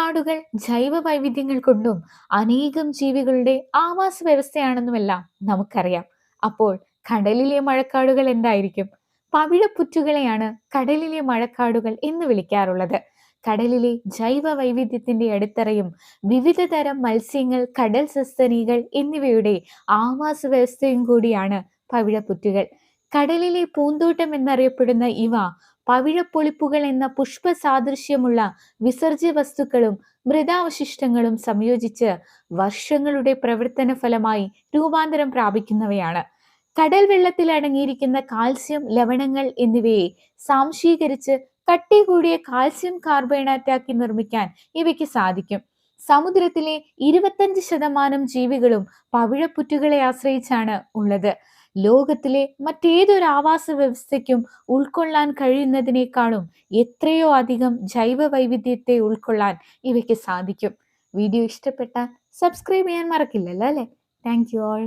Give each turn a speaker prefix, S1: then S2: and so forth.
S1: മഴക്കാടുകൾ ജൈവ വൈവിധ്യങ്ങൾ കൊണ്ടും അനേകം ജീവികളുടെ ആവാസ വ്യവസ്ഥയാണെന്നുമെല്ലാം നമുക്കറിയാം. അപ്പോൾ കടലിലെ മഴക്കാടുകൾ എന്തായിരിക്കും? പവിഴപ്പുറ്റുകളെയാണ് കടലിലെ മഴക്കാടുകൾ എന്ന് വിളിക്കാറുള്ളത്. കടലിലെ ജൈവ വൈവിധ്യത്തിന്റെ അടിത്തറയും വിവിധ തരം മത്സ്യങ്ങൾ, കടൽ സസ്തനികൾ എന്നിവയുടെ ആവാസ വ്യവസ്ഥയും കൂടിയാണ് പവിഴപ്പുറ്റുകൾ. കടലിലെ പൂന്തോട്ടം എന്നറിയപ്പെടുന്ന ഇവ പവിഴപ്പൊളിപ്പുകൾ എന്ന പുഷ്പ സാദൃശ്യമുള്ള വിസർജ്യ വസ്തുക്കളും മൃതാവശിഷ്ടങ്ങളും സംയോജിച്ച് വർഷങ്ങളുടെ പ്രവർത്തന ഫലമായി രൂപാന്തരം പ്രാപിക്കുന്നവയാണ്. കടൽ വെള്ളത്തിൽ അടങ്ങിയിരിക്കുന്ന കാൽസ്യം, ലവണങ്ങൾ എന്നിവയെ സാംശീകരിച്ച് കട്ടി കൂടിയ കാൽസ്യം കാർബണേറ്റാക്കി നിർമ്മിക്കാൻ ഇവയ്ക്ക് സാധിക്കും. സമുദ്രത്തിലെ 25% ജീവികളും പവിഴപ്പുറ്റുകളെ ആശ്രയിച്ചാണ് ഉള്ളത്. ലോകത്തിലെ മറ്റേതൊരു ആവാസ വ്യവസ്ഥയ്ക്കും ഉൾക്കൊള്ളാൻ കഴിയുന്നതിനേക്കാളും എത്രയോ അധികം ജൈവ വൈവിധ്യത്തെ ഉൾക്കൊള്ളാൻ ഇവയ്ക്ക് സാധിക്കും. വീഡിയോ ഇഷ്ടപ്പെട്ടാൽ സബ്സ്ക്രൈബ് ചെയ്യാൻ മറക്കില്ലല്ലോ അല്ലേ? Thank you all.